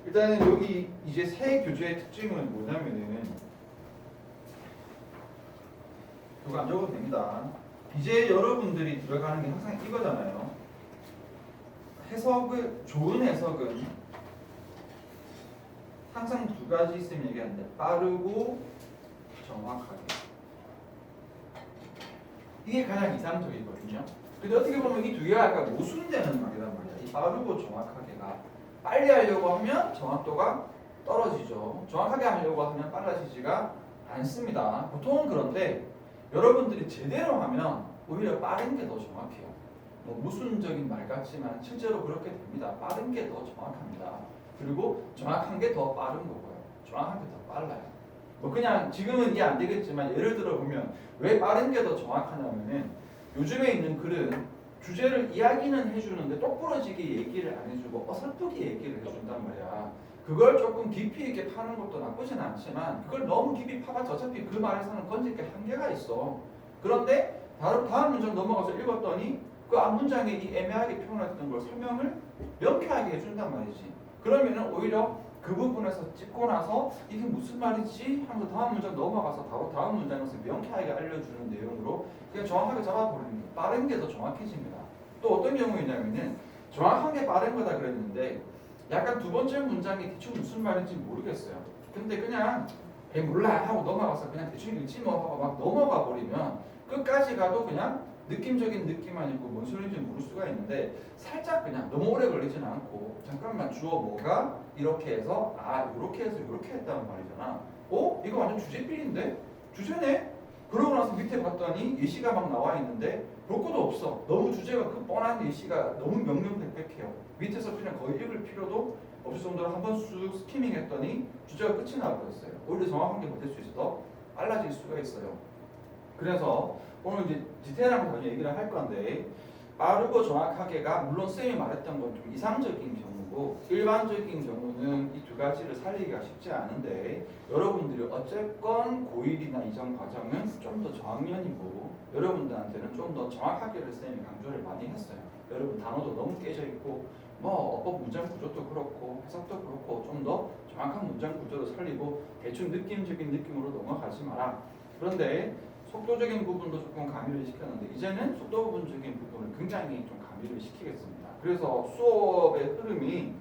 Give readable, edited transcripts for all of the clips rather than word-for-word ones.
일단은 여기 이제 새 교재의 특징은 뭐냐면은 이거 안 적어도 됩니다. 이제 여러분들이 들어가는 게 항상 이거잖아요. 좋은 해석은 항상 두 가지 있으면 얘기하는데 빠르고 정확하게. 이게 가장 이상적이거든요. 근데 어떻게 보면 이 두 개가 약간 모순되는 말이란 말이야. 이 빠르고 정확하게가 빨리 하려고 하면 정확도가 떨어지죠. 정확하게 하려고 하면 빨라지지가 않습니다. 보통은 그런데 여러분들이 제대로 하면 오히려 빠른 게 더 정확해요. 뭐 모순적인 말 같지만 실제로 그렇게 됩니다. 빠른 게 더 정확합니다. 그리고 정확한 게 더 빠른 거고요. 정확한 게 더 빨라요. 뭐 그냥 지금은 이해 안 되겠지만 예를 들어 보면 왜 빠른 게 더 정확하냐면은 요즘에 있는 글은 주제를 이야기는 해주는데 똑부러지게 얘기를 안 해주고 어설프게 얘기를 해준단 말이야. 그걸 조금 깊이 있게 파는 것도 나쁘진 않지만 그걸 너무 깊이 파봤자 어차피 그 말에서는 건질 게 한계가 있어. 그런데 다음 문장 넘어가서 읽었더니 그 앞 문장에 이 애매하게 표현했던 걸 설명을 명쾌하게 해준단 말이지. 그러면은 오히려 그 부분에서 찍고 나서 이게 무슨 말이지 하면서 다음 문장 넘어가서 바로 다음 문장에서 명쾌하게 알려주는 내용으로 그냥 정확하게 잡아버리는 게 빠른 게 더 정확해집니다. 또 어떤 경우이냐면은 정확한 게 빠른 거다 그랬는데 약간 두 번째 문장이 대충 무슨 말인지 모르겠어요. 근데 그냥 몰라 하고 넘어가서 그냥 대충 읽지 뭐 하고 막 넘어가 버리면 끝까지 가도 그냥 느낌적인 느낌만 있고 뭔 소리인지 모를 수가 있는데 살짝 그냥 너무 오래 걸리지는 않고 잠깐만 주어 뭐가 이렇게 해서 이렇게 해서 이렇게 했다는 말이잖아. 이거 완전 주제필인데? 주제네? 그러고 나서 밑에 봤더니 예시가 막 나와 있는데 볼 것도 없어. 너무 주제가 그 뻔한 예시가 너무 명명백백해요. 밑에서 그냥 거의 읽을 필요도 없을 정도로 한번 쑥 스키밍 했더니 주제가 끝이 나버렸어요. 오히려 정확한 게 못될 수 있어 빨라질 수가 있어요. 그래서 오늘 이제 디테일한 거 얘기를 할 건데 빠르고 정확하게가 물론 쌤이 말했던 건 좀 이상적인 경우고 일반적인 경우는 이 두 가지를 살리기가 쉽지 않은데 여러분들이 어쨌건 고1이나 이전 과정은 좀 더 저학년이고 여러분들한테는 좀 더 정확하게를 쌤이 강조를 많이 했어요. 여러분 단어도 너무 깨져 있고 뭐 어법 문장 구조도 그렇고 해석도 그렇고 좀 더 정확한 문장 구조를 살리고 대충 느낌적인 느낌으로 넘어가지 마라. 그런데 속도적인 부분도 조금 가미를 시켰는데 이제는 속도 부분적인 부분을 굉장히 좀 가미를 시키겠습니다. 그래서 수업의 흐름이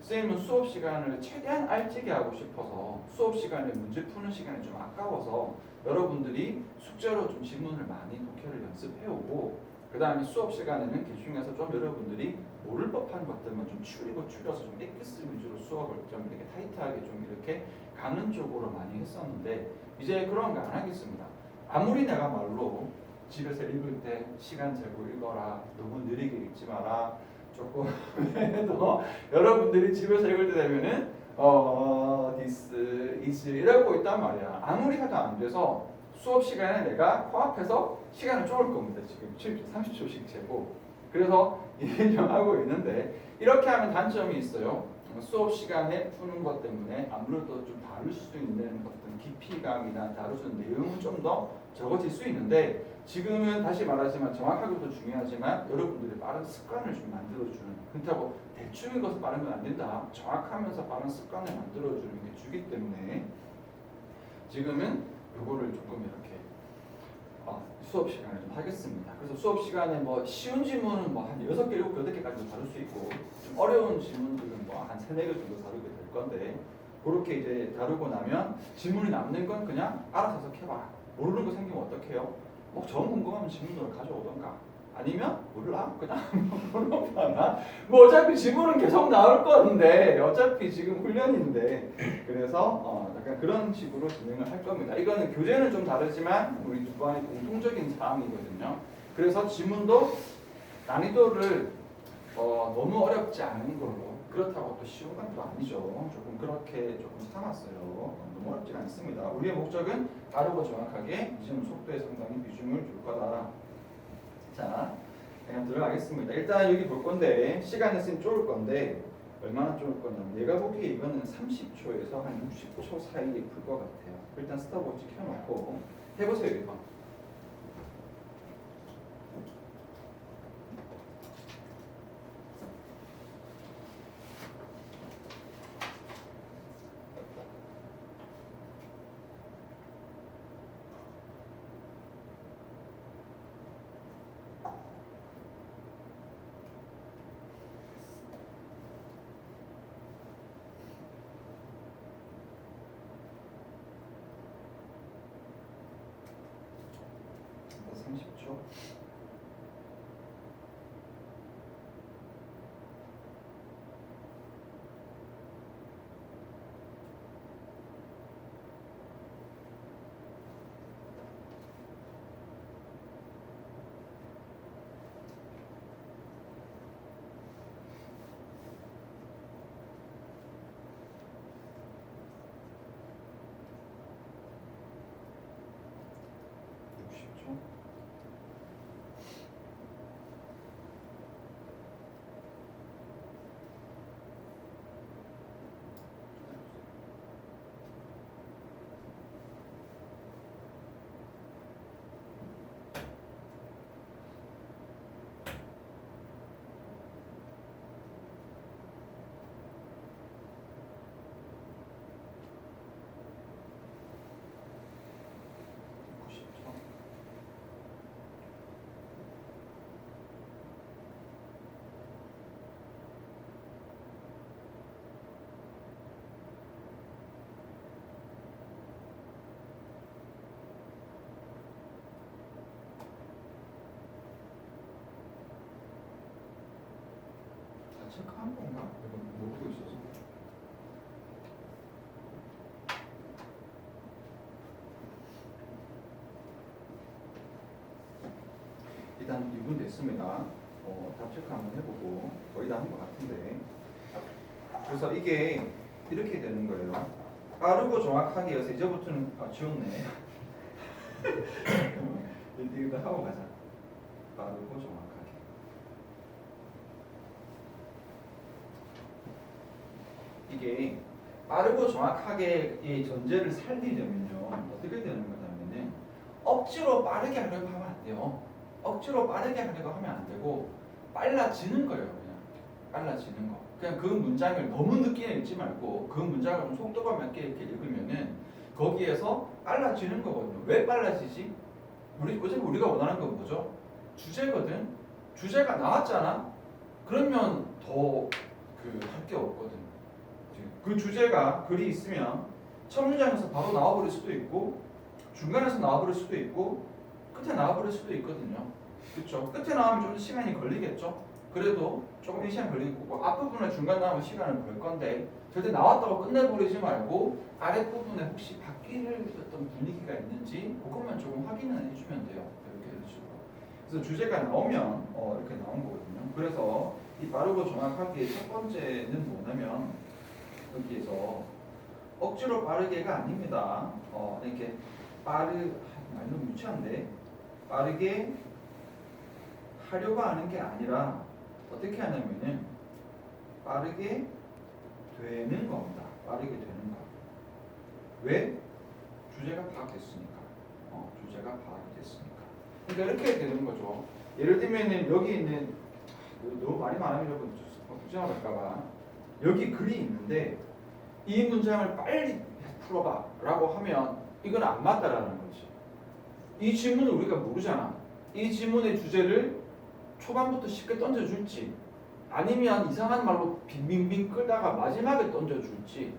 쌤은 수업 시간을 최대한 알찌게 하고 싶어서 수업 시간에 문제 푸는 시간이 좀 아까워서 여러분들이 숙제로 좀 지문을 많이 독해를 연습해오고 그 다음에 수업 시간에는 그 중에서 좀 여러분들이 모를 법한 것들만 좀 줄여서 좀 엑기스 위주로 수업을 좀 이렇게 타이트하게 좀 이렇게 가는 쪽으로 많이 했었는데 이제 그런 거 안 하겠습니다. 아무리 내가 말로 집에서 읽을 때 시간 재고 읽어라, 너무 느리게 읽지 마라, 조금 해도 여러분들이 집에서 읽을 때 되면은 this is 이러고 있단 말이야. 아무리 해도 안 돼서 수업 시간에 내가 코앞에서 시간을 쪼을 겁니다. 지금 30초씩 재고. 그래서 얘기하고 있는데 이렇게 하면 단점이 있어요. 수업 시간에 푸는 것 때문에 아무래도 좀 다룰 수 있는 어떤 깊이감이나 다룰 수 있는 내용은 좀 더 적어질 수 있는데 지금은 다시 말하지만 정확하게도 중요하지만 여러분들이 빠른 습관을 좀 만들어주는 그렇다고 대충 읽어서 빠른 건 안 된다. 정확하면서 빠른 습관을 만들어주는 게 주기 때문에 지금은 요거를 조금 이렇게 수업 시간에 좀 하겠습니다. 그래서 수업 시간에 뭐 쉬운 질문은 뭐 한 6개, 7개, 8개까지 다룰 수 있고 좀 어려운 질문들은 뭐 한 3, 4개 정도 다루게 될 건데 그렇게 이제 다루고 나면 질문이 남는 건 그냥 알아서 해석해봐라. 모르는 거 생기면 어떻게 해요? 뭐 정 궁금하면 질문으로 가져오던가 아니면 몰라 그냥 물어봐라. 뭐 어차피 질문은 계속 나올 건데 어차피 지금 훈련인데 그래서 약간 그런 식으로 진행을 할 겁니다. 이거는 교재는 좀 다르지만 우리 두 번의 공통적인 사항이거든요. 그래서 지문도 난이도를 너무 어렵지 않은 걸로 그렇다고 또 쉬운 건 또 아니죠. 조금 그렇게 조금 삼았어요. 너무 어렵지 않습니다. 우리의 목적은 빠르고 정확하게 지금 속도에 상당히 비중을 줄 거다. 자, 그냥 들어가겠습니다. 일단 여기 볼 건데 시간을 쌤 쪼을 건데 얼마나 쪼을 거냐면 내가 보기에 이거는 30초에서 한 60초 사이에 풀 것 같아요. 일단 스톱워치 켜놓고 해보세요. 1번. 30초. 체크한 건가? 이거 모르고 있어서. 일단 2분 됐습니다. 답 체크 한번 해보고 거의 다 한 것 같은데. 그래서 이게 이렇게 되는 거예요. 빠르고 정확하게 해서 이제부터는 지웠네. 이거 하고 가자. 빠르고 정확하게. 이게 빠르고 정확하게 이 전제를 살리려면요 어떻게 되는 거냐면은 억지로 빠르게 하려고 하면 안 돼요. 억지로 빠르게 하려고 하면 안 되고 빨라지는 거예요. 그냥 빨라지는 거. 그냥 그 문장을 너무 늦게 읽지 말고 그 문장을 좀 속도감 있게 이렇게 읽으면은 거기에서 빨라지는 거거든요. 왜 빨라지지? 어차피 우리가 원하는 건 뭐죠? 주제거든. 주제가 나왔잖아. 그러면 더 할 게 없거든. 그 주제가 글이 있으면 첫 문장에서 바로 나와버릴 수도 있고 중간에서 나와버릴 수도 있고 끝에 나와버릴 수도 있거든요. 그렇죠? 끝에 나오면 좀 시간이 걸리겠죠. 그래도 조금 시간 걸리고 앞부분에 중간 나오면 시간을 벌 건데 절대 나왔다고 끝내버리지 말고 아랫부분에 혹시 바뀔 어떤 분위기가 있는지 그것만 조금 확인을 해주면 돼요. 이렇게 해주시고 그래서 주제가 나오면 이렇게 나온 거거든요. 그래서 이 빠르고 정확하게 첫 번째는 뭐냐면 여기에서 억지로 빠르게가 아닙니다. 이렇게 말이 너무 유치한데 빠르게 하려고 하는 게 아니라 어떻게 하냐면은 빠르게 되는 겁니다. 빠르게 되는 거. 왜? 주제가 파악됐으니까. 주제가 파악이 됐으니까. 그러니까 이렇게 되는 거죠. 예를 들면은 여기 있는 너무 말이 많으면 여러분 부정할까봐 여기 글이 있는데 이 문장을 빨리 풀어봐 라고 하면 이건 안 맞다라는 거지. 이 질문을 우리가 모르잖아. 이 질문의 주제를 초반부터 쉽게 던져줄지 아니면 이상한 말로 빙빙빙 끌다가 마지막에 던져줄지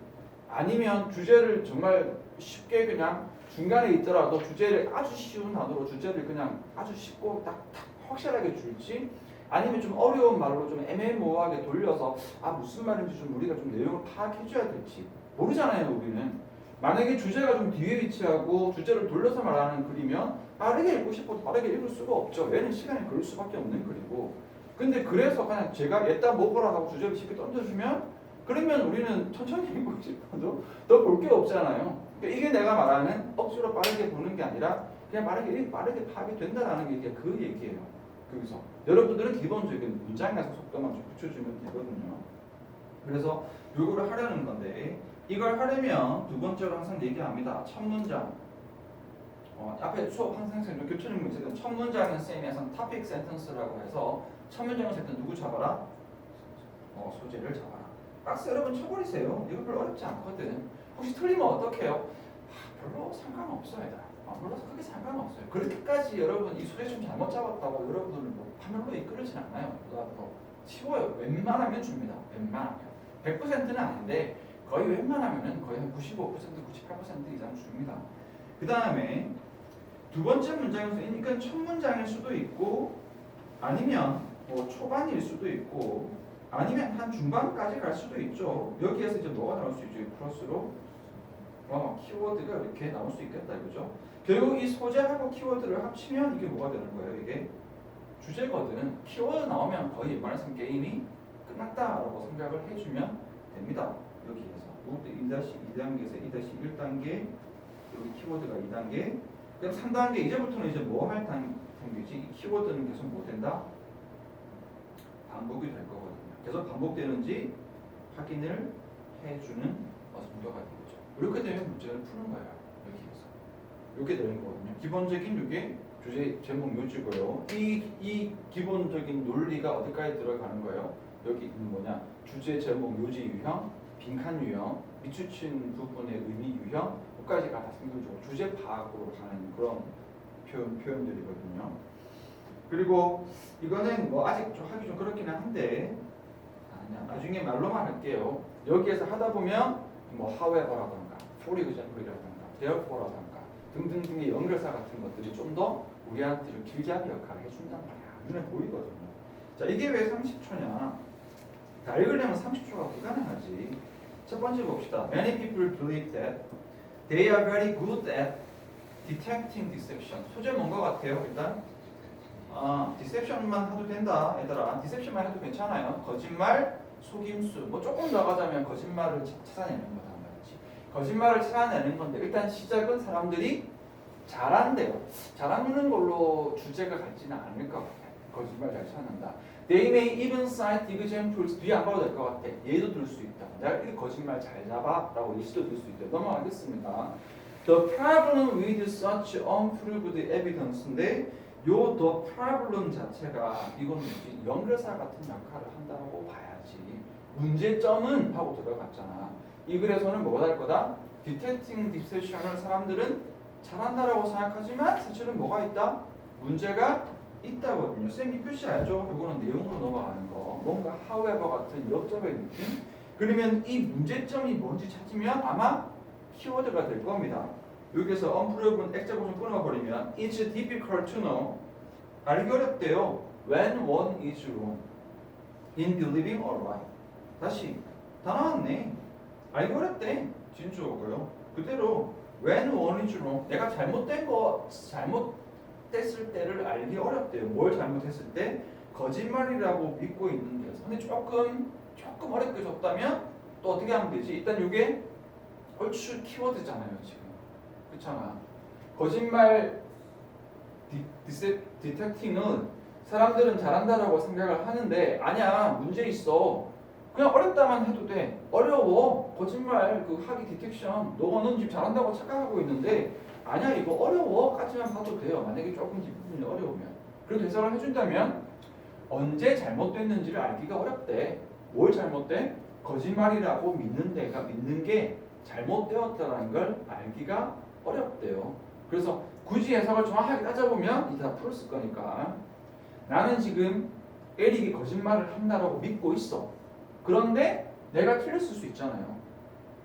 아니면 주제를 정말 쉽게 그냥 중간에 있더라도 주제를 아주 쉬운 단어로 주제를 그냥 아주 쉽고 딱 확실하게 줄지 아니면 좀 어려운 말로 좀 애매모호하게 돌려서 무슨 말인지 좀 우리가 좀 내용을 파악해줘야 될지 모르잖아요. 우리는 만약에 주제가 좀 뒤에 위치하고 주제를 돌려서 말하는 글이면 빠르게 읽고 싶어도 빠르게 읽을 수가 없죠. 얘는 시간이 걸릴 수밖에 없는 글이고 근데 그래서 그냥 제가 일단 먹으라 하고 주제를 쉽게 던져주면 그러면 우리는 천천히 읽고 싶어도 더 볼 게 없잖아요. 그러니까 이게 내가 말하는 억지로 빠르게 보는 게 아니라 그냥 빠르게 파악이 된다는 게 그 얘기예요. 거기서 여러분들은 기본적인 문장 가속 속도만 좀 붙여주면 되거든요. 그래서 요거를 하려는 건데 이걸 하려면 두 번째로 항상 얘기합니다. 첫 문장. 앞에 수업 항상 교체는 문제는 첫 문장은 쌤에서 topic sentence라고 해서 첫 문장을 쓸 때 누구 잡아라? 소재를 잡아라. 박스 여러분 쳐버리세요. 이거 별로 어렵지 않거든. 혹시 틀리면 어떡해요? 별로 상관없어요. 별로 크게 상관없어요. 그렇게까지 여러분 이 소재 좀 잘못 잡았다고 여러분을 뭐 파멸로 이끌진 않아요. 보다도 쉬워요. 웬만하면 줍니다. 웬만하면 100%는 아닌데 거의 웬만하면은 거의 한 95%, 98% 이상 줍니다. 그 다음에 두 번째 문장에서 이건 첫 문장일 수도 있고 아니면 뭐 초반일 수도 있고 아니면 한 중반까지 갈 수도 있죠. 여기에서 이제 뭐가 나올 수 있죠? 플러스로 키워드가 이렇게 나올 수 있겠다 이거죠. 결국 이 소재하고 키워드를 합치면 이게 뭐가 되는 거예요? 이게 주제거든. 키워드 나오면 거의 웬만해서 게임이 끝났다라고 생각을 해주면 됩니다. 여기에서 2-2단계에서 2-1단계 여기 키워드가 2단계 그럼 3단계 이제부터는 이제 뭐 할 단계지? 이 키워드는 계속 뭐 된다? 반복이 될 거거든요. 계속 반복되는지 확인을 해주는 정도가 되겠죠. 이렇게 되면 문제를 푸는 거예요. 여기에서 이렇게 되는 거거든요. 기본적인 이게 주제 제목 요지고요. 이 기본적인 논리가 어디까지 들어가는 거예요? 여기 있는 뭐냐? 주제 제목 요지 유형, 빈칸 유형, 밑추친 부분의 의미 유형, 여기까지가 다 상대적으로 주제 파악으로 가는 그런 표현들이거든요. 그리고 이거는 뭐 아직 좀 하기 좀 그렇기는 한데 그냥 나중에 말로만 할게요. 여기에서 하다 보면 뭐 however라든가, for example이라든가, therefore라든가 등등등의 연결사 같은 것들이 좀 더 우리한테 좀 길잡이 역할을 해준단 말이야. 눈에 보이거든요. 자, 이게 왜 30초냐? 다 읽으려면 30초가 불가능하지. 첫 번째 봅시다. Many people believe that they are very good at detecting deception. 소재 뭔 것 같아요? 일단 디셉션만 해도 된다, 얘들아. 디셉션만 해도 괜찮아요. 거짓말, 속임수. 뭐 조금 더 가자면 거짓말을 찾아내는 거다 말이지. 거짓말을 찾아내는 건데 일단 시작은 사람들이 잘한대요. 잘하는 걸로 주제가 같지는 않을 것 같아. 거짓말 잘 찾는다. They may even cite examples. 뒤에 안 봐도 될 것 같아. 예도 들 수 있다. 내가 이 거짓말 잘 잡아라고 예시도 들 수 있다. 넘어가겠습니다. The problem with such unproved evidence인데 요 the problem 자체가 이건 연결사 같은 역할을 한다고 봐야지. 문제점은 하고 들어갔잖아. 이 글에서는 뭐가 될 거다? Detecting deception을 사람들은 잘한다라고 생각하지만 사실은 뭐가 있다? 문제가 있다거든요. 쌤이 표시하죠. 이거는 내용으로 넘어가는 거. 뭔가 however 같은 역접의 느낌. 그러면 이 문제점이 뭔지 찾으면 아마 키워드가 될 겁니다. 여기서 unproven 액자고 좀 끊어버리면 It's difficult to know. 알기 어렵대요. When one is wrong in believing or right. 다시 다 나왔네. 알기 어렵대. 진주어고요. 그대로 when one is wrong. 내가 잘못됐을 때를 알기 어렵대요. 뭘 잘못했을 때? 거짓말이라고 믿고 있는 데서. 근데 조금 어렵게 줬다면 또 어떻게 하면 되지? 일단 이게 얼추 키워드잖아요 지금. 그렇잖아. 거짓말 디텍팅은 사람들은 잘한다라고 생각을 하는데 아니야, 문제 있어. 그냥 어렵다만 해도 돼. 어려워. 거짓말 하기 디텍션 너는 지금 잘한다고 착각하고 있는데 아니야, 이거 어려워까지만 봐도 돼요. 만약에 조금 뒷부분이 어려우면. 그렇게 해석을 해준다면 언제 잘못됐는지를 알기가 어렵대. 뭘 잘못돼? 거짓말이라고 믿는 게 잘못되었다는 걸 알기가 어렵대요. 그래서 굳이 해석을 정확하게 따져보면 이게 다 풀었을 거니까 나는 지금 에릭이 거짓말을 한다라고 믿고 있어. 그런데 내가 틀렸을 수 있잖아요.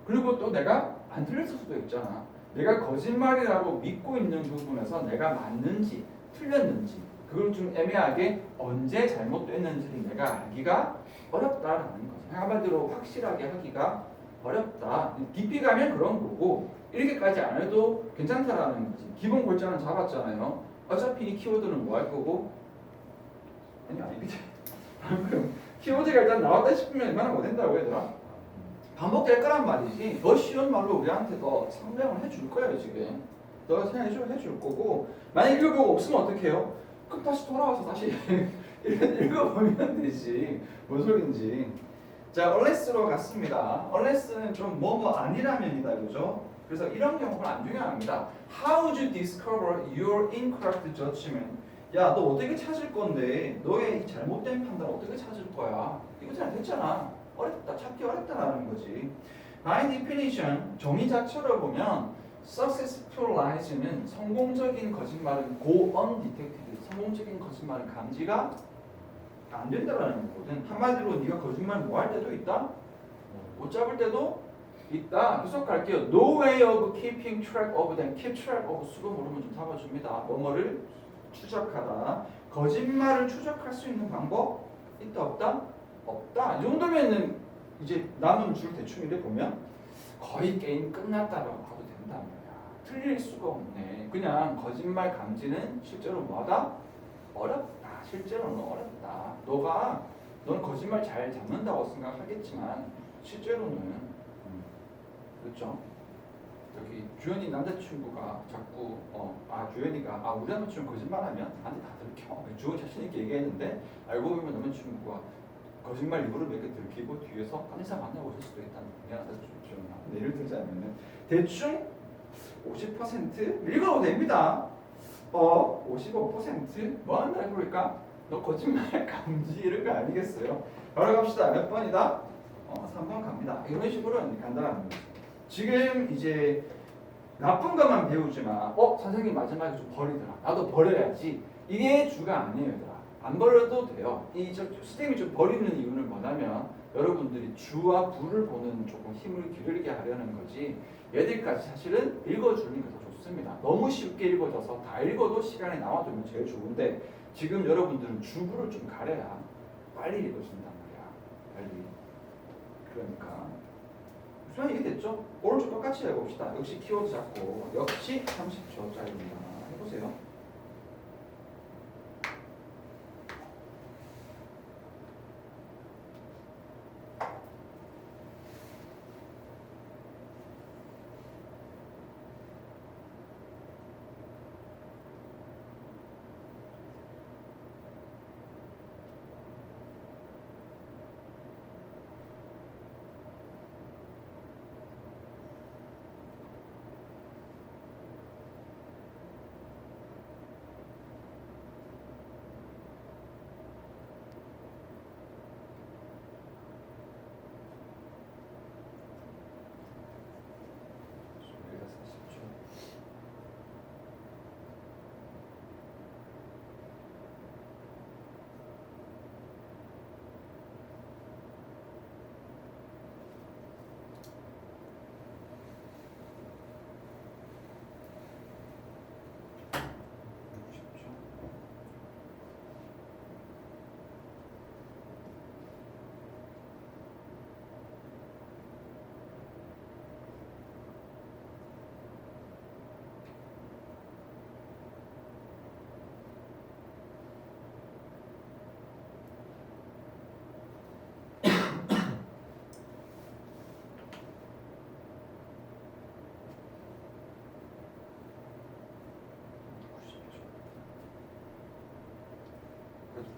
그리고 또 내가 안 틀렸을 수도 있잖아. 내가 거짓말이라고 믿고 있는 부분에서 내가 맞는지 틀렸는지 그걸 좀 애매하게 언제 잘못됐는지를 내가 알기가 어렵다라는 거죠. 한마디로 확실하게 하기가 어렵다. 깊이 가면 그런 거고 이렇게까지 안 해도 괜찮다라는 거지. 기본 골자는 잡았잖아요. 어차피 이 키워드는 뭐 할 거고 아니겠지. 키워드가 일단 나왔다 싶으면 얼마나 못된다고 얘들아. 반복될 거란 말이지. 더 쉬운 말로 우리한테 더 설명을 해줄 거예요 지금. 더 해줄 거고 만약 이거 보고 없으면 어떡해요? 그럼 다시 돌아와서 다시 읽어보면 되지. 뭔 소린지. 자, unless로 갔습니다. unless는 좀 뭐뭐 아니라면이다, 그죠? 그래서 이런 경우는 안 중요합니다. How would you discover your incorrect judgment? 야, 너 어떻게 찾을 건데? 너의 이 잘못된 판단 어떻게 찾을 거야? 이거 잘 됐잖아. 어렵다, 찾기 어렵다라는 거지. By definition, 정의 자체로 보면 successful lies는 성공적인 거짓말은 go undetected. 성공적인 거짓말은 감지가 안 된다라는 거거든. 한마디로 네가 거짓말 뭐 할 때도 있다? 못 잡을 때도 있다. 계속 갈게요. No way of keeping track of them. keep track of 수가 모르면 좀 잡아줍니다. 뭐뭐를 추적하다. 거짓말을 추적할 수 있는 방법 있다 없다? 없다. 이 정도면은 이제 남은 줄 대충 이래 보면 거의 게임 끝났다라고 봐도 된단 말이야. 틀릴 수가 없네. 그냥 거짓말 감지는 실제로 뭐하다? 어렵다. 실제로는 어렵다. 넌 거짓말 잘 잡는다고 생각하겠지만 실제로는 그렇죠? 여기 주연이 남자친구가 자꾸 주연이가 우리 남자친구 거짓말하면 나한테 다 들켜. 주연 자신 있게 얘기했는데 알고 보면 남자친구가 거짓말 일부러 몇 개 들키고 뒤에서 딴 사람 만나고 있을 수도 있다는 미안하다 주연아. 예를 들자면은 대충 50% 읽어도 됩니다. 55%뭐 한다 해볼까? 너 거짓말 감지 이런 거 아니겠어요? 바로 갑시다. 몇 번이다? 3번 갑니다. 이런 식으로 간단한 거죠. 지금 이제 나쁜 것만 배우지 마. 선생님 마지막에 좀 버리더라. 나도 버려야지. 이게 주가 아니에요, 얘들아. 안 버려도 돼요. 선생님이 좀 버리는 이유는 뭐냐면 여러분들이 주와 부를 보는 조금 힘을 기울이게 하려는 거지. 얘들까지 사실은 읽어주는 게 더 좋습니다. 너무 쉽게 읽어져서 다 읽어도 시간이 남아두면 제일 좋은데 지금 여러분들은 주부를 좀 가려야 빨리 읽어진단 말이야. 빨리. 그러니까 수강 이해됐죠? 오른쪽 똑같이 해봅시다. 역시 키워드 잡고 역시 30초짜리입니다. 해보세요.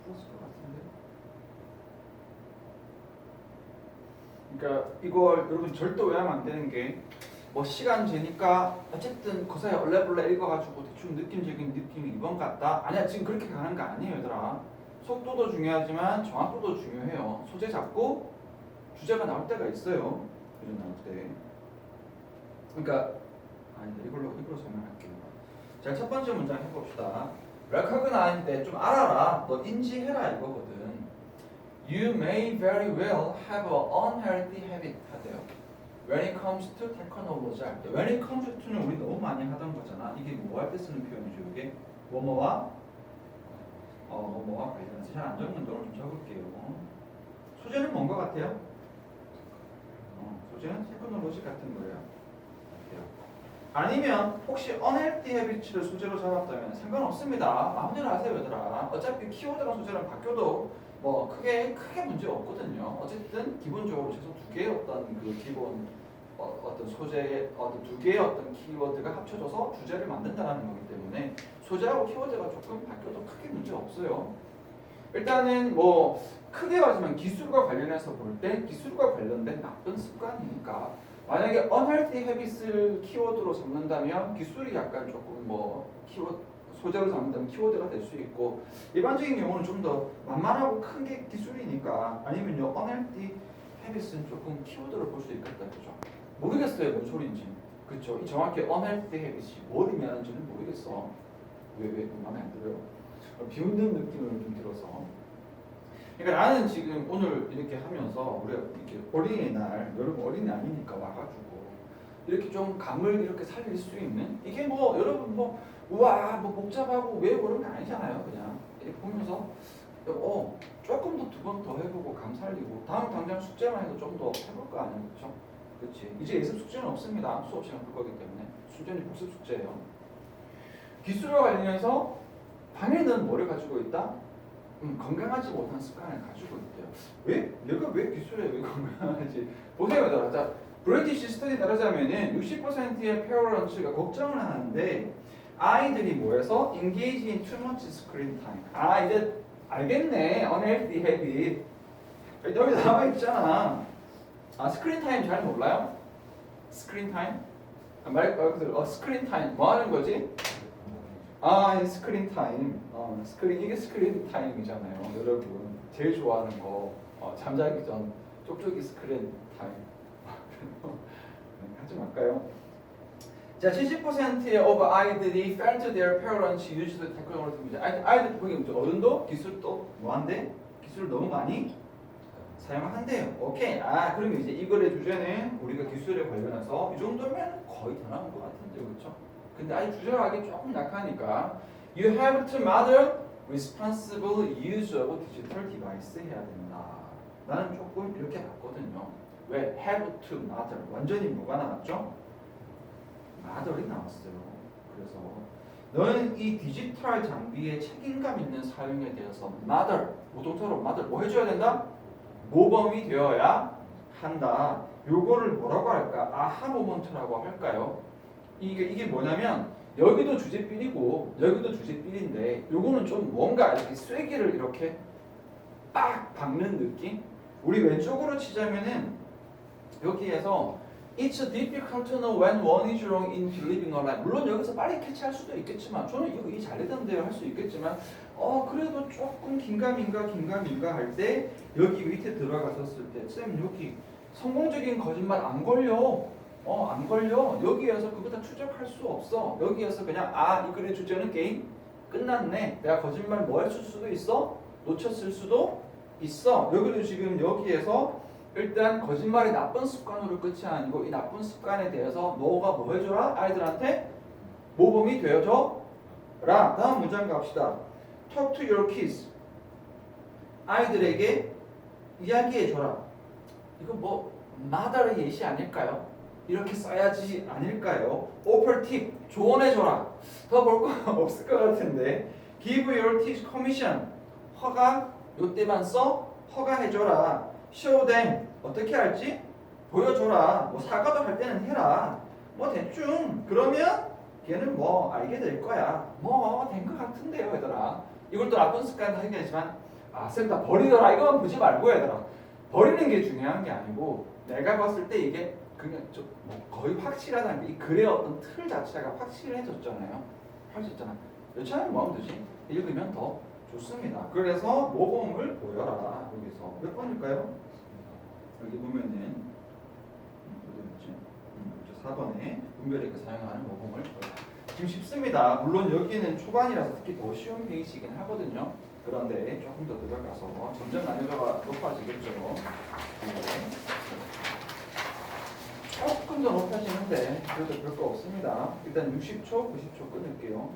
풀었을 것 같은데. 그러니까 이걸 여러분 절대 오해하면 안 되는 게 뭐 시간 재니까 어쨌든 그 사이 얼레벌레 읽어가지고 대충 느낌적인 느낌이 이번 같다. 아니야 지금 그렇게 가는 거 아니에요 얘들아. 속도도 중요하지만 정확도도 중요해요. 소재 잡고 주제가 나올 때가 있어요. 주제 나올 때. 그러니까 이걸로 설명할게요. 자, 첫 번째 문장 해봅시다. recognize 때 좀 알아라. 너 인지해라 이거거든. You may very well have an unhealthy habit 하대요. When it comes to technology 할 때. When it comes to는 우리 너무 많이 하던 거잖아. 이게 뭐 할 때 쓰는 표현이죠. 이게 뭐뭐와 뭐뭐와 관련해서 잘 안 적는 걸 좀 적을게요. 소재는 뭔 것 같아요? 소재는 테크놀로지 같은 거예요. 아니면 혹시 unhealthy habits를 소재로 잡았다면 상관없습니다. 마음대로 하세요 얘들아. 어차피 키워드랑 소재랑 바뀌어도 뭐 크게 문제 없거든요. 어쨌든 기본적으로 최소 두 개의 어떤 그 기본 어떤 소재의 두 개의 어떤 키워드가 합쳐져서 주제를 만든다는 거기 때문에 소재하고 키워드가 조금 바뀌어도 크게 문제 없어요. 일단은 뭐 크게 하지만 기술과 관련해서 볼 때 기술과 관련된 나쁜 습관이니까 만약에 unhealthy habits를 키워드로 잡는다면 기술이 약간 조금 뭐 소재로 잡는다면 키워드가 될 수 있고 일반적인 경우는 좀 더 만만하고 큰 게 기술이니까 아니면요 unhealthy habits는 조금 키워드로 볼 수 있겠다 그죠? 모르겠어요 뭔 소리인지 그렇죠? 정확히 unhealthy habits이 뭘 의미하는지는 모르겠어 왜 마음에 안 들어요? 비웃는 느낌을 좀 들어서 그러니까 나는 지금 오늘 이렇게 하면서 우리가 이렇게 어린이날, 여러분 어린이 아니니까 와가지고 이렇게 좀 감을 이렇게 살릴 수 있는 이게 뭐 여러분 뭐 우와 뭐 복잡하고 왜 그런 게 아니잖아요. 그냥 이렇게 보면서 조금 더 두 번 더 해보고 감 살리고 다음 당장 숙제만 해도 좀 더 해볼 거 아니에요, 그렇죠? 그렇지. 이제 예습 숙제는 없습니다. 수업 시간 볼 거기 때문에 숙제는 복습 숙제예요. 기술과 관련해서 방해는 뭐를 가지고 있다? 건강하지 못한 습관을 가지고 있대요. 왜? 얘가 왜 기술에 왜 건강하지? 보세요, 얘들아. 자, 브리티시 스터디 따르자면은 60%의 페어런츠가 걱정을 하는데 아이들이 뭐해서 engage in too much screen time. 아 이제 알겠네. unhealthy habit. 여기 나와 있잖아. 아 스크린 타임 잘 몰라요? 스크린 타임? 스크린 타임 뭐 하는 거지? 아, 스크린 타임. 스크린 이게 스크린 타임이잖아요, 여러분. 제일 좋아하는 거. 잠자기 전 쪽쪽이 스크린 타임. 하지 말까요? 자, 70%의 of 아이들이 felt their parents used technology. 아이들 보기 어른도 기술도 뭐한대? 기술을 너무 많이 사용한대요. 오케이. 아, 그러면 이제 이거의 주제는 우리가 기술에 관련해서 이 정도면 거의 다 나온 것 같은데, 그렇죠? 근데 아직 주제가 조금 약하니까 You have to model responsible use of digital device 해야 된다. 나는 조금 이렇게 봤거든요. 왜? have to model. 완전히 뭐가 나왔죠? model이 나왔어요. 그래서 너는 이 디지털 장비의 책임감 있는 사용에 대해서 model, 모동사로 model 뭐 해줘야 된다? 모범이 되어야 한다. 요거를 뭐라고 할까? 아하 모먼트라고 할까요? 이게 뭐냐면 여기도 주제삘이고 여기도 주제삘인데 요거는 좀 뭔가 이렇게 쐐기를 이렇게 빡 박는 느낌? 우리 왼쪽으로 치자면은 여기에서 It's difficult to know when one is wrong in believing a lie. 물론 여기서 빨리 캐치할 수도 있겠지만 저는 이거 잘 되던데요 할 수 있겠지만 그래도 조금 긴가민가 할 때 여기 밑에 들어갔었을 때 쌤 여기 성공적인 거짓말 안 걸려. 안 걸려. 여기에서 그거 다 추적할 수 없어. 여기에서 그냥 이 글의 주제는 게임 끝났네. 내가 거짓말 뭐 했을 수도 있어? 놓쳤을 수도 있어. 여기도 지금 여기에서 일단 거짓말이 나쁜 습관으로 끝이 아니고 이 나쁜 습관에 대해서 너가 뭐 해줘라? 아이들한테 모범이 되어줘라. 다음 문장 갑시다. Talk to your kids. 아이들에게 이야기해줘라. 이거 뭐 마다의 예시 아닐까요? 이렇게 써야지 아닐까요? Offer tip. 조언해줘라. 더 볼 거 없을 것 같은데. Give your teach commission. 허가. 요때만 써. 허가해줘라. Show them. 어떻게 할지 보여줘라. 뭐 사과도 할 때는 해라. 뭐 대충. 그러면 걔는 뭐 알게 될 거야. 뭐 된 것 같은데요, 얘들아. 이걸 또 나쁜 습관도 하겠지만 쌤 다 버리더라. 이거만 보지 말고 얘들아. 버리는 게 중요한 게 아니고 내가 봤을 때 이게 그냥 뭐 거의 확실하다는 게 이 글의 어떤 틀 자체가 확실해졌잖아요. 할 수 있잖아. 여차하면 뭐 하면 되지? 읽으면 더 좋습니다. 그래서 모범을 보여라. 여기서 몇 번일까요? 여기 보면은 어디 있지? 4번에 분별하게 사용하는 모범을 보여라. 지금 쉽습니다. 물론 여기는 초반이라서 특히 더 쉬운 페이지이긴 하거든요. 그런데 조금 더 들어가서 점점 난이도가 높아지겠죠. 조금 더 높아지는데 그래도 별거 없습니다. 일단 60초, 90초 끊을게요.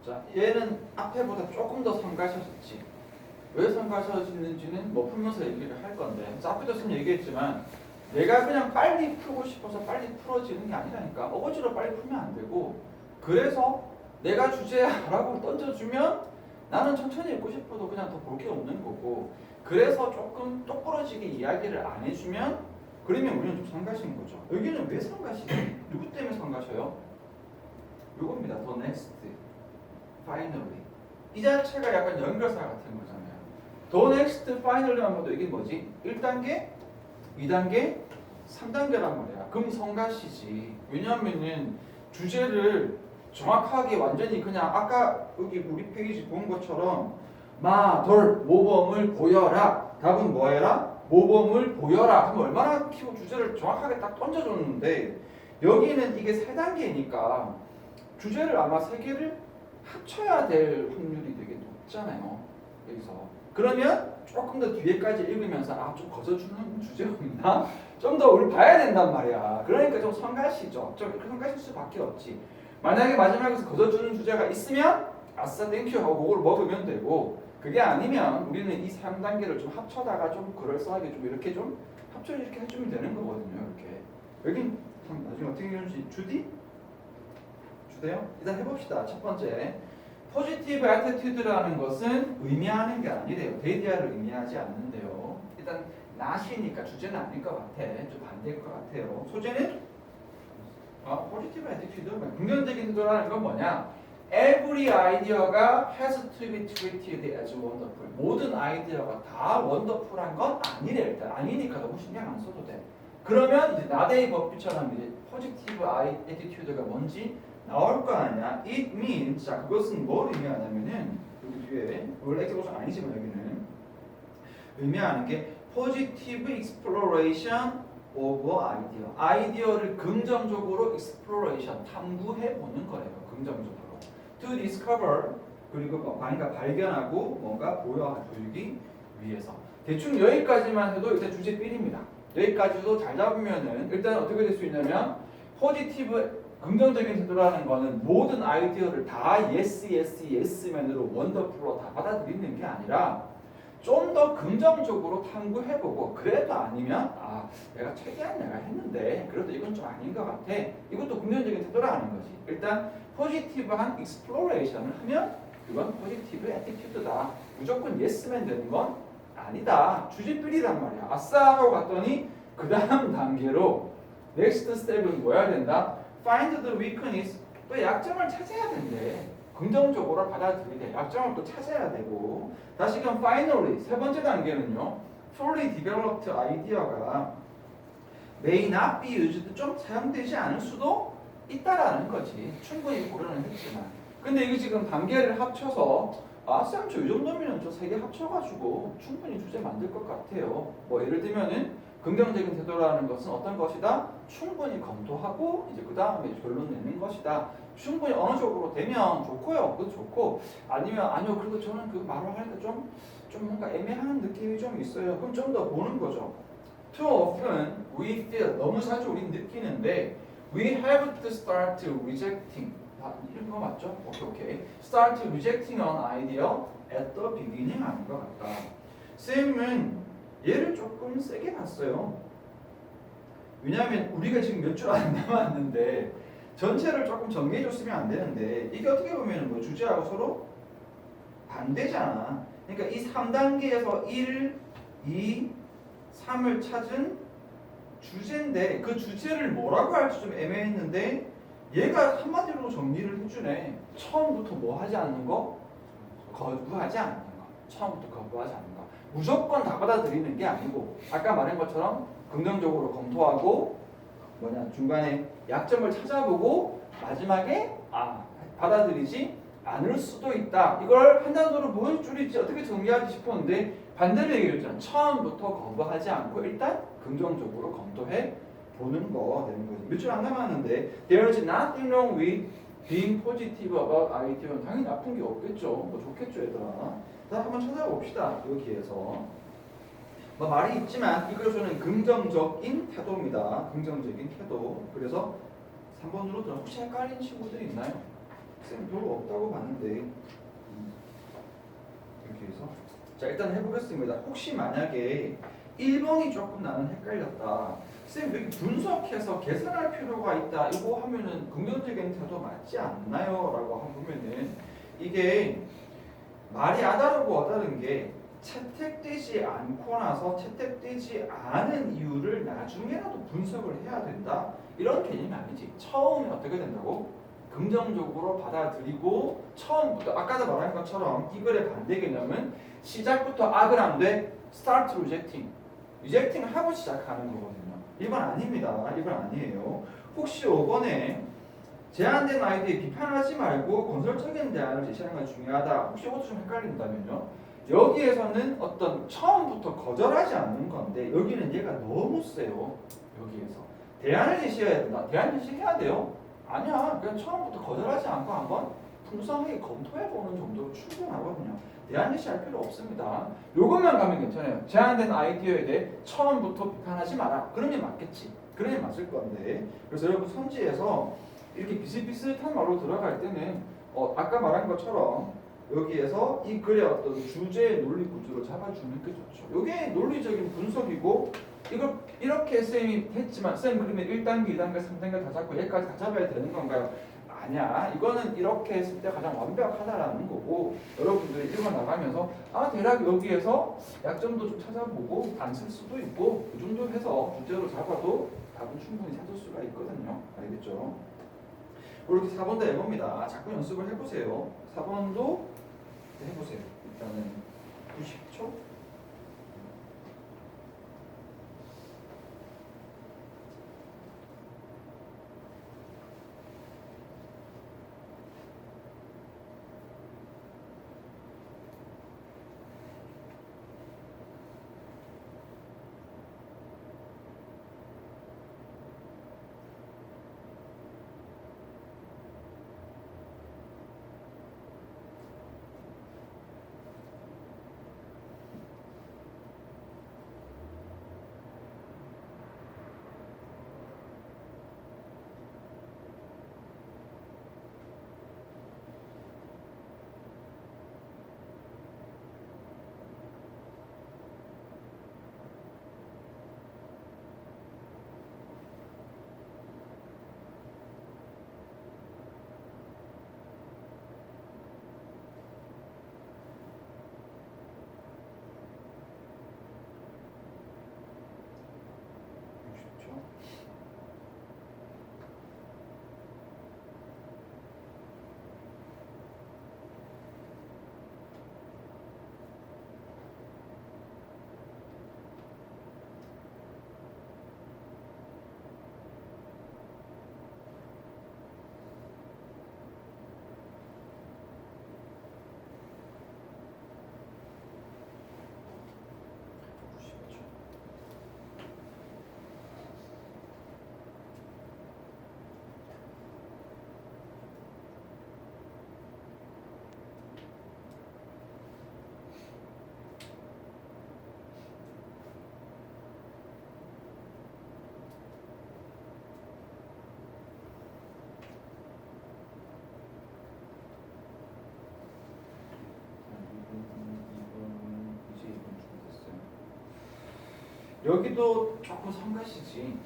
자, 얘는 앞에보다 조금 더 성가셔졌지. 왜 성가셔졌는지는 뭐 풀면서 얘기를 할 건데, 자, 앞에도 좀 얘기했지만 내가 그냥 빨리 풀고 싶어서 빨리 풀어지는 게 아니라니까. 어거지로 빨리 풀면 안 되고, 그래서 내가 주제라고 던져주면 나는 천천히 읽고 싶어도 그냥 더 볼 게 없는 거고, 그래서 조금 똑부러지게 이야기를 안 해주면 그러면 우리는 좀 성가신 거죠. 여기는 왜 성가시지? 누구 때문에 성가셔요? 요겁니다. The next, finally. 이 자체가 약간 연결사 같은 거잖아요. The next, finally만 봐도 이게 뭐지? 1단계, 2단계, 3단계란 말이야. 그럼 성가시지. 왜냐하면은 주제를 정확하게 완전히 그냥 아까 여기 우리 페이지 본 것처럼 마덜 모범을 보여라. 답은 뭐해라? 모범을 보여라 하면 얼마나 키워 주제를 정확하게 딱 던져줬는데, 여기는 이게 3단계니까 주제를 아마 3개를 합쳐야 될 확률이 되게 높잖아요. 여기서. 그러면 조금 더 뒤에까지 읽으면서 좀 거저주는 주제 없나? 좀 더 우리 봐야 된단 말이야. 그러니까 좀 성가시죠. 좀 성가실 수밖에 없지. 만약에 마지막에서 거저주는 주제가 있으면 아싸 땡큐 하고 그걸 먹으면 되고, 그게 아니면 우리는 이 3단계를 좀 합쳐다가 좀 그럴싸하게 좀 이렇게 좀 합쳐 이렇게 해주면 되는 거거든요. 이렇게. 여긴 참 나중에 어떻게 되는지 주대요? 일단 해봅시다. 첫 번째, 포지티브 애티튜드라는 것은 의미하는 게 아니래요. 데이디아를 의미하지 않는데요. 일단 not이니까 주제는 아닐 것 같아. 좀 반대일 것 같아요. 소재는 포지티브 애티튜드, 긍정적인 태도라는 건 뭐냐? Every idea가 has to be treated as wonderful. 모든 아이디어가 다 원더풀한 건 아니래. 일단 아니니까 너무 신경 안 써도 돼. 그러면 이제 나데이 법비처럼 이제 포지티브 애티튜드가 뭔지 나올 거 아니야. It means, 자, 그것은 뭘 의미하냐면은 여기 뒤에 원래 엑스플로션 아니지만 여기는 의미하는 게 positive exploration of idea. 아이디어를 긍정적으로 exploration, 탐구해 보는 거예요. 긍정적으로. To discover, 그리고 뭔가 발견하고 뭔가 보여주기 위해서. 대충 여기까지만 해도 일단 주제 삘입니다. 여기까지도 잘 잡으면은 일단 어떻게 될 수 있냐면 포지티브 긍정적인 태도라는 거는 모든 아이디어를 다 예스맨으로 원더풀로 다 받아들이는 게 아니라 좀 더 긍정적으로 탐구해보고, 그래도 아니면 내가 최대한 내가 했는데 그래도 이건 좀 아닌 것 같아. 이것도 긍정적인 태도라는 거지. 일단 포지티브한 익스플로레이션을 하면 그건 포지티브 애티튜드다. 무조건 예스맨 되는 건 아니다. 주제필이란 말이야. 아싸 하고 갔더니 그 다음 단계로 넥스트 스텝은 뭐 해야 된다? Find the weakness. 또 약점을 찾아야 된대. 긍정적으로 받아들이되 약점을 또 찾아야 되고. 다시금 finally, 세 번째 단계는요, fully developed idea가 may not be used, 좀 사용되지 않을 수도 있다라는 거지. 충분히 고려는 했지만. 근데 이게 지금 단계를 합쳐서 쌤 저 이 정도면 저 세 개 합쳐가지고 충분히 주제 만들 것 같아요. 뭐 예를 들면은 긍정적인 태도라는 것은 어떤 것이다? 충분히 검토하고 이제 그 다음에 결론 내는 것이다. 충분히 어느 쪽으로 되면 좋고요. 그것도 좋고, 아니면 아니요 그래도 저는 그 말을 하니까 좀 뭔가 애매한 느낌이 좀 있어요. 그럼 좀 더 보는 거죠. Too often we feel, 너무 자주 우리는 느끼는데 we have to start rejecting. 이런 거 맞죠? 오케이. Start rejecting an idea at the beginning 아닌 것 같다. 쌤은 얘를 조금 세게 봤어요. 왜냐하면 우리가 지금 몇 줄 안 남았는데 전체를 조금 정리해줬으면 안 되는데 이게 어떻게 보면 뭐 주제하고 서로 반대잖아. 그러니까 이 3단계에서 1, 2, 3을 찾은 주제인데 그 주제를 뭐라고 할지 좀 애매했는데 얘가 한마디로 정리를 해주네. 처음부터 뭐 하지 않는 거? 거부하지 않는 거. 처음부터 거부하지 않는 거. 무조건 다 받아들이는 게 아니고 아까 말한 것처럼 긍정적으로 검토하고 중간에 약점을 찾아보고 마지막에 받아들이지 않을 수도 있다. 이걸 한 단어로 뭘 줄이지 어떻게 정리하지 싶었는데 반대로 얘기했잖아. 처음부터 거부하지 않고 일단 긍정적으로 검토해 보는 거 되는 거지. 몇 줄 안 남았는데 There is nothing wrong with being positive about idea. 당연히 나쁜 게 없겠죠. 뭐 좋겠죠, 얘들아. 자, 한번 찾아봅시다. 여기에서 뭐 말이 있지만 이것은 긍정적인 태도입니다. 긍정적인 태도. 그래서 3번으로 들어 혹시 헷갈린 친구들이 있나요? 쌤 별로 없다고 봤는데 이렇게 해서 자 일단 해보겠습니다. 혹시 만약에 1번이 조금 나는 헷갈렸다. 쌤 여기 분석해서 계산할 필요가 있다. 이거 하면은 긍정적인 태도 맞지 않나요? 라고 하면은 이게 말이 안 다르고 어다른 게 채택되지 않고 나서 채택되지 않은 이유를 나중에라도 분석을 해야 된다. 이런 개념이 아니지. 처음에 어떻게 된다고? 긍정적으로 받아들이고 처음부터 아까도 말한 것처럼 이 글의 반대 개념은 시작부터 악을 안 돼. start rejecting. 리젝팅 하고 시작하는 거거든요. 이건 아닙니다. 이건 아니에요. 혹시 5번에 제한된 아이디에 비판하지 말고 건설적인 대안을 제시하는 건 중요하다. 혹시 이것도 좀 헷갈린다면요. 여기에서는 어떤 처음부터 거절하지 않는 건데 여기는 얘가 너무 세요. 여기에서 대안을 제시해야 된다. 대안 제시해야 돼요. 아니야. 그냥 처음부터 거절하지 않고 한번 풍성하게 검토해보는 정도로 충분하거든요. 대안 제시할 필요 없습니다. 요것만 가면 괜찮아요. 제한된 아이디어에 대해 처음부터 비판하지 마라. 그러면 맞겠지. 그러면 맞을 건데. 그래서 여러분 선지에서 이렇게 비슷비슷한 말로 들어갈 때는 아까 말한 것처럼 여기에서 이 글의 어떤 주제의 논리 구조를 잡아주는 게 좋죠. 이게 논리적인 분석이고 이걸 이렇게 쌤이 했지만 쌤 그러면 1단계, 2단계, 3단계 다 잡고 여기까지 다 잡아야 되는 건가요? 아니야. 이거는 이렇게 했을 때 가장 완벽하다라는 거고 여러분들이 읽어 나가면서 대략 여기에서 약점도 좀 찾아보고 안 쓸 수도 있고 그 정도 해서 주제로 잡아도 답은 충분히 찾을 수가 있거든요. 알겠죠? 이렇게 4번도 해봅니다. 자꾸 연습을 해보세요. 4번도 해보세요. 일단은 90초. 여기도 조금 성가시지.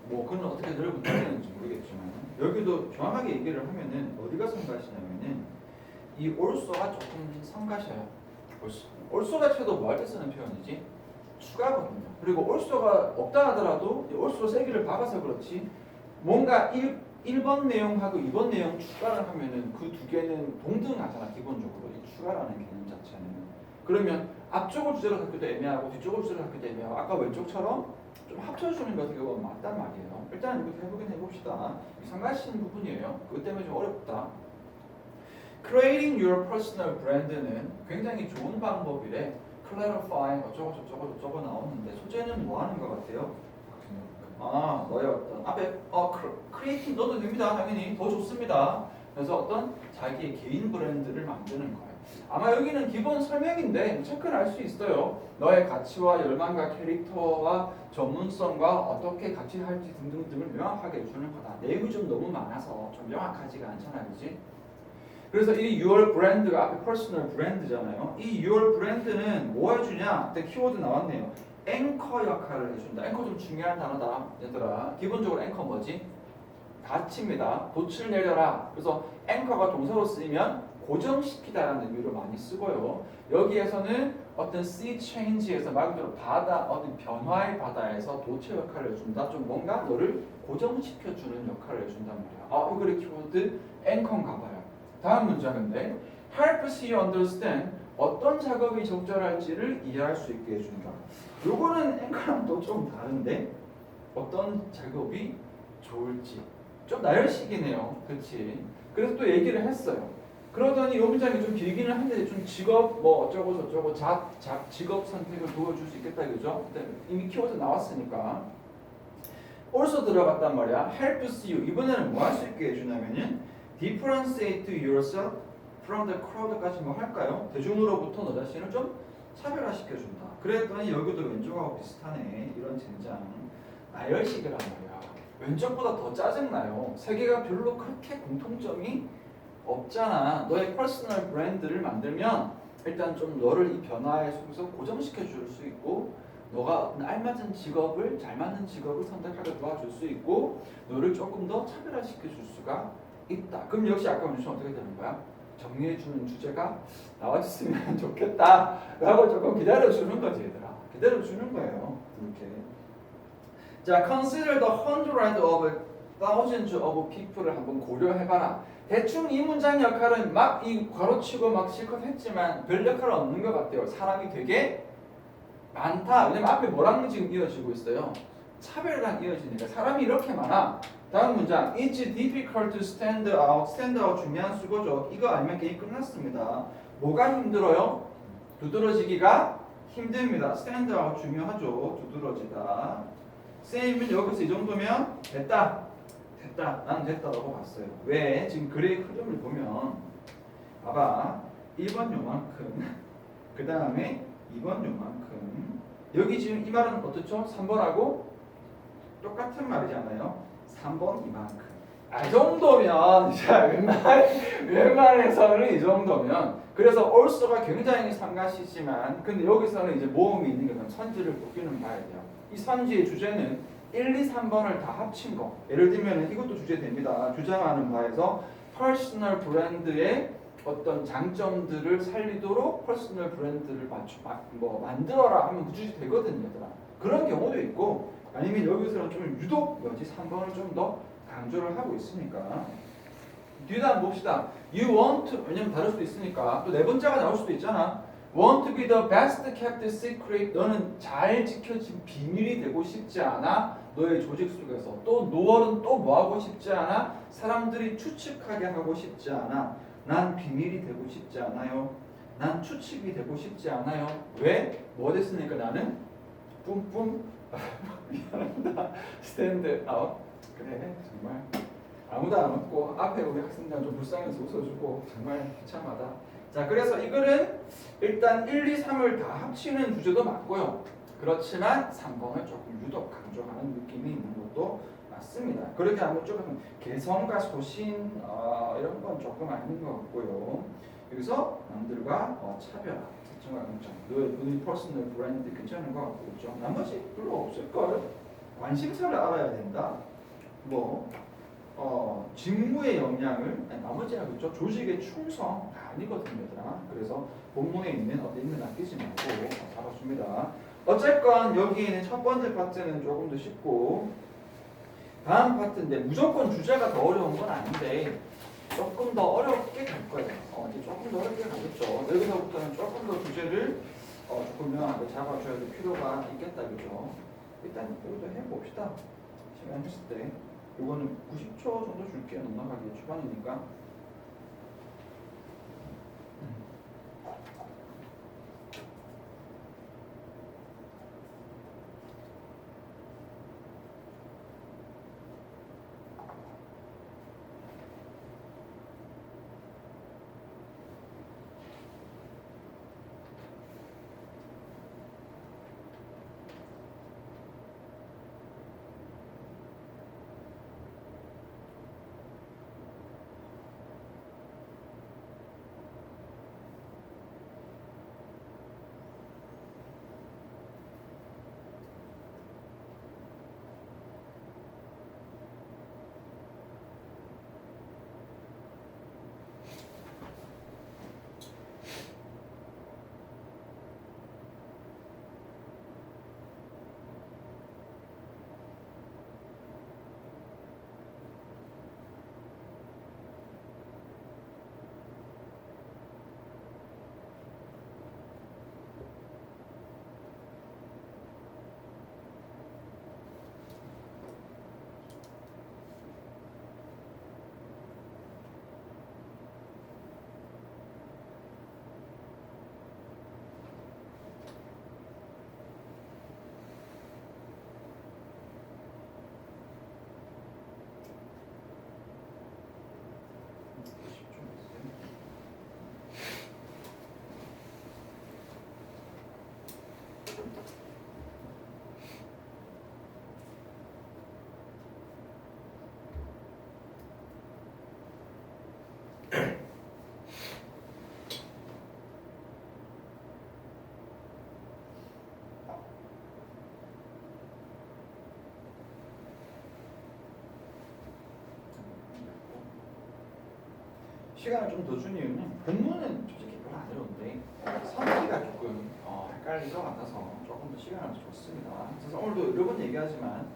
뭐 그건 어떻게 넓은지 모르겠지만 여기도 정확하게 얘기를 하면은 어디가 성가시냐면은 이 올소가 조금 성가셔요. 올소 자체도 뭐 할 때 쓰는 표현이지? 추가거든요. 그리고 올소가 없다 하더라도 올소 세기를 박아서 그렇지 뭔가 1번 내용하고 2번 내용 추가를 하면은 그 두 개는 동등하잖아. 기본적으로 이 추가라는 개념 자체는. 그러면 앞쪽을 주제로 갖기도 애매하고 뒤쪽을 주제로 갖기도 애매하고 아까 왼쪽처럼 좀 합쳐주는 것 같은 경우가 맞단 말이에요. 일단 이것도 해보긴 해봅시다. 상가시는 부분이에요. 그것 때문에 좀 어렵다. Creating your personal brand는 굉장히 좋은 방법이래. Clarifying 어쩌고 나오는데 소재는 뭐 하는 것 같아요? 너의 어떤 앞에 creating 넣어도 됩니다. 당연히 더 좋습니다. 그래서 어떤 자기의 개인 브랜드를 만드는 거예요. 아마 여기는 기본 설명인데 체크는 할 수 있어요. 너의 가치와 열망과 캐릭터와 전문성과 어떻게 같이 할지 등등등을 명확하게 해주는 거다. 내용이 좀 너무 많아서 좀 명확하지가 않잖아, 그지? 그래서 이 your brand가 앞에 personal brand잖아요. 이 your brand는 뭐 해주냐? 그때 키워드 나왔네요. 앵커 역할을 해준다. 앵커 좀 중요한 단어다, 얘들아. 기본적으로 앵커 뭐지? 닫힙니다. 돛을 내려라. 그래서 앵커가 동사로 쓰이면 고정시키다라는 의미로 많이 쓰고요. 여기에서는 어떤 sea change에서 말 그대로 바다, 어떤 변화의 바다에서 도체 역할을 해준다. 좀 뭔가 너를 고정시켜주는 역할을 해준단 말이야. 아, 이거의 키워드 앵커인가 봐요. 다음 문장인데 helps you understand 어떤 작업이 적절할지를 이해할 수 있게 해준다. 요거는 앵커랑 또 좀 다른데 어떤 작업이 좋을지 좀 나열식이네요. 그렇지? 그래서 또 얘기를 했어요. 그러더니 이 문장이 좀 길기는 한데 좀 직업 뭐 어쩌고 저쩌고 직업 선택을 도와줄 수 있겠다 그죠? 이미 키워드 나왔으니까 also 들어갔단 말이야. helps you 이번에는 뭐 할 수 있게 해주냐면은 differentiate yourself from the crowd까지 뭐 할까요? 대중으로부터 너 자신을 좀 차별화시켜준다. 그랬더니 여기도 왼쪽하고 비슷하네. 이런 젠장 나열식이란 말이야. 왼쪽보다 더 짜증나요. 세 개가 별로 그렇게 공통점이 없잖아. 너의 퍼스널 브랜드를 만들면 일단 좀 너를 이 변화에 속에서 고정시켜 줄 수 있고 너가 알맞은 직업을 잘 맞는 직업을 선택하게 도와줄 수 있고 너를 조금 더 차별화시켜 줄 수가 있다. 그럼 역시 아까 문제는 어떻게 되는 거야? 정리해 주는 주제가 나와줬으면 좋겠다 라고 조금 기다려 주는 거지 얘들아. 기다려 주는 거예요. 이렇게. 자, consider the hundred of thousands of people를 한번 고려해봐라. 대충 이 문장 역할은 막 이 괄호치고 막 실컷 했지만 별 역할은 없는 것 같아요. 사람이 되게 많다. 왜냐면 앞에 뭐랑 지금 이어지고 있어요? 차별이랑 이어지니까 사람이 이렇게 많아. 다음 문장 It's difficult to stand out. stand out 중요한 수고죠. 이거 알면 게임 끝났습니다. 뭐가 힘들어요? 두드러지기가 힘듭니다. stand out 중요하죠. 두드러지다. 쌤은 여기서 이 정도면 됐다. 나는 됐다라고 봤어요. 왜? 지금 글의 흐름을 보면 봐봐. 1번 요만큼 그 다음에 2번 요만큼 여기 지금 이 말은 어떻죠? 3번하고 똑같은 말이잖아요. 3번 이만큼 이 정도면 자 웬만해서는 이 정도면 그래서 also가 굉장히 상가시지만 근데 여기서는 이제 모음이 있는 것은 선지를 꼽기는 봐야 돼요. 이 선지의 주제는 1, 2, 3번을 다 합친 거. 예를 들면 이것도 주제됩니다. 주장하는 바에서 퍼스널 브랜드의 어떤 장점들을 살리도록 퍼스널 브랜드를 만들어라 하면 그 주제 되거든요. 얘들아. 그런 경우도 있고 아니면 여기서는 좀 유독 왠지 3번을 좀 더 강조를 하고 있으니까 뒤에다 한번 봅시다. You want to, 왜냐면 다를 수도 있으니까 또 네 번째가 나올 수도 있잖아. Want to be the best kept secret. 너는 잘 지켜진 비밀이 되고 싶지 않아. 너의 조직 속에서 또 노월은 또 뭐하고 싶지 않아. 사람들이 추측하게 하고 싶지 않아. 난 비밀이 되고 싶지 않아요. 난 추측이 되고 싶지 않아요. 왜? 뭐 됐으니까 나는 뿜뿜 미안합니다. 스탠드 아웃. 그래 정말 아무도 안 웃고 앞에 우리 학생들 좀 불쌍해서 웃어주고 정말 비참하다. 자, 그래서 이 글은 일단 1, 2, 3을 다 합치는 주제도 맞고요. 그렇지만 3번을 조금 유독 강조하는 느낌이 있는 것도 맞습니다. 그렇게 하면 조금 개성과 소신 이런 건 조금 아닌 것 같고요. 여기서 남들과 차별화, 특정과 강점, 너의 퍼스널 브랜드 괜찮은 것 같고 있죠. 나머지 별로 없을걸. 관심사를 알아야 된다. 직무의 역량을 나머지야 그렇죠. 조직의 충성 아니거든요, 얘들아. 그래서 본문에 있는 있는 아끼지 말고 잡아줍니다. 어쨌건 여기에는 첫 번째 파트는 조금 더 쉽고 다음 파트인데 무조건 주제가 더 어려운 건 아닌데 조금 더 어렵게 갈 거예요. 이제 조금 더 어렵게 가겠죠. 여기서부터는 조금 더 주제를 조금 명확하게 잡아줘야 될 필요가 있겠다, 그죠? 일단 여기서 해봅시다. 시간 했을 때. 이거는 90초 정도 줄게요. 넉넉하게 초반이니까. 시간을 좀 더 준 이유는 본문은 솔직히 별로 안 어려운데 성기가 조금 헷갈릴 것 같아서 조금 더 시간을 더 줬습니다. 그래서 오늘도 여러 번 얘기하지만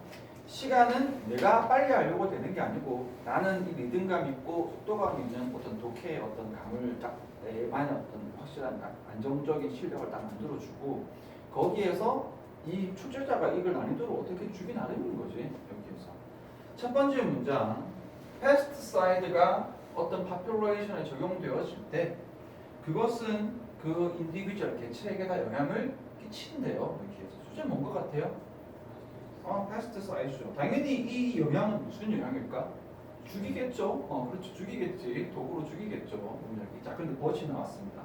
시간은 내가 빨리 하려고 되는 게 아니고 나는 이 리듬감 있고 속도감 있는 어떤 독해의 어떤 감을 딱 내만의 어떤 확실한 안정적인 실력을 딱 만들어주고 거기에서 이 출제자가 이걸 난이도를 어떻게 주기 나름인 거지. 여기에서 첫 번째 문장 패스트사이드가 어떤 파퓰레이션에 적용되었을 때 그것은 그 인디비주얼 개체에게다 영향을 끼친대요. 여기에서 수제 뭔 것 같아요? 패스트사이드죠. 당연히 이 영향은 무슨 영향일까? 죽이겠죠. 그렇죠. 죽이겠지. 도구로 죽이겠죠. 문장이. 자, 근데 버치 나왔습니다.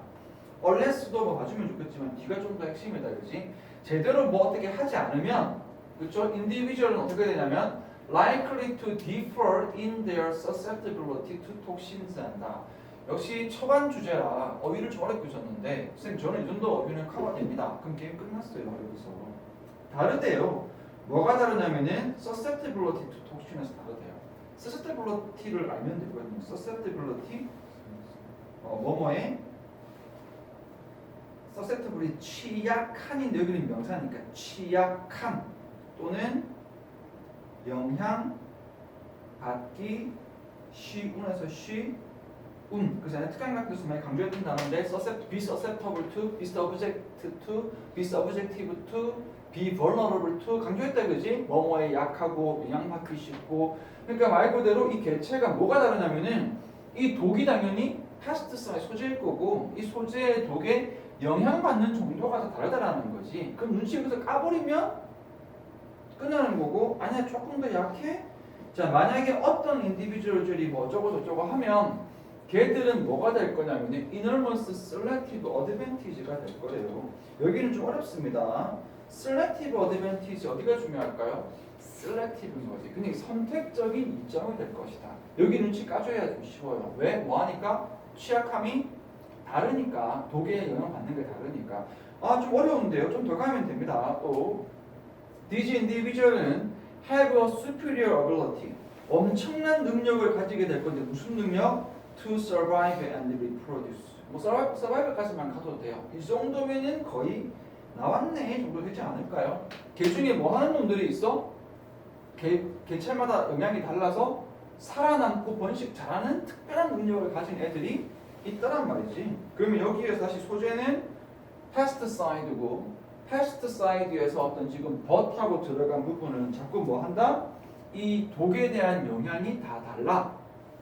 unless도 뭐 봐주면 좋겠지만 D가 좀 더 핵심이다, 그지? 제대로 뭐 어떻게 하지 않으면, 그렇죠? individual은 어떻게 되냐면 likely to differ in their susceptibility to toxins 한다. 역시 초반 주제라 어휘를 좀 어렵게 주셨는데 선생님 저는 이 정도 어휘는 커버됩니다. 그럼 게임 끝났어요. 여기서 다르대요. 뭐가 다르냐면은 susceptibility to toxin에서 다르대요. susceptibility를 알면 되거든요. susceptibility 뭐뭐에 susceptibly 취약한인데 여기는 명사니까 취약함 또는 영향 받기 쉬운에서 쉬운. 그래서 특강학 교수 많이 강조했던 단어인데 be susceptible to, be subject to, be subjective to, be vulnerable to 강조했다 그지? 뭐뭐에 약하고 영향받기 쉽고. 그러니까 말 그대로 이 개체가 뭐가 다르냐면은 이 독이 당연히 패스트사이드 소재일 거고 이 소재의 독에 영향받는 정도가 다 다르다라는 거지. 그럼 눈치 여기서 까버리면 끝나는 거고 아니야 조금 더 약해? 자 만약에 어떤 인디비주얼들이 뭐 어쩌고 저쩌고 하면 걔들은 뭐가 될 거냐면 enormous selective advantage가 될 거예요. 여기는 좀 어렵습니다. selective advantage 어디가 중요할까요? selective인 거지. 그러니까 선택적인 이점이 될 것이다. 여기 눈치 까줘야 좀 쉬워요. 왜? 뭐하니까? 취약함이 다르니까 독에 영향받는 게 다르니까. 좀 어려운데요. 좀 더 가면 됩니다. 또 These individual은 have a superior ability. 엄청난 능력을 가지게 될 건데 무슨 능력? To survive and reproduce. 뭐 survive까지만 가도 돼요. 이 정도면은 거의 나왔네 정도 되지 않을까요? 개 중에 뭐 하는 놈들이 있어? 개체마다 영향이 달라서 살아남고 번식 잘하는 특별한 능력을 가진 애들이 있다란 말이지. 그러면 여기에서 다시 소재는 패스트사이드고 패스트사이드에서 어떤 지금 but하고 들어간 부분은 자꾸 뭐 한다? 이 독에 대한 영향이 다 달라.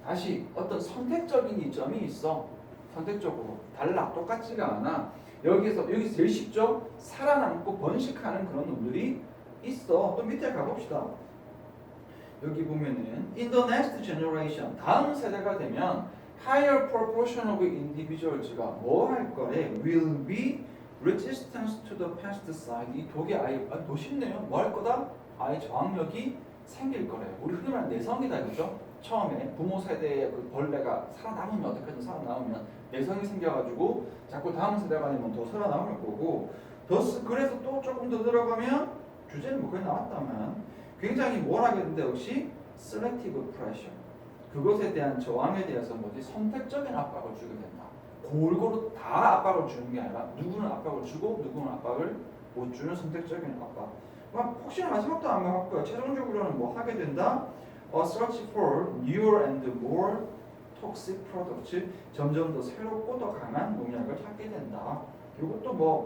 다시 어떤 선택적인 이점이 있어. 선택적으로 달라. 똑같지가 않아. 여기서 제일 쉽죠? 살아남고 번식하는 그런 놈들이 있어. 또 밑에 가봅시다. 여기 보면은 in the next generation 다음 세대가 되면 higher proportion of individuals가 뭐 할 거래? will be resistance to the pesticide. 이 독에 아예 더 쉽네요. 뭐 할 거다? 아예 저항력이 생길 거래요. 우리 흔히 말하는 내성이다 그죠? 처음에 부모 세대의 그 벌레가 살아남으면 어떻게든 살아남으면 내성이 생겨가지고 자꾸 다음 세대가 아니면 더 살아남을 거고 그래서 또 조금 더 들어가면 주제는 뭐 거의 나왔다만 굉장히 뭘 하게 된다 역시 selective pressure. 그것에 대한 저항에 대해서 뭐지 선택적인 압박을 주게 된다. 골고루 다 압박을 주는 게 아니라 누구는 압박을 주고 누구는 압박을 못 주는 선택적인 압박. 혹시나 마지막도 안 나왔고요. 최종적으로는 뭐 하게 된다. Search for newer and more toxic products. 점점 더 새롭고 더 강한 농약을 찾게 된다. 이것도 뭐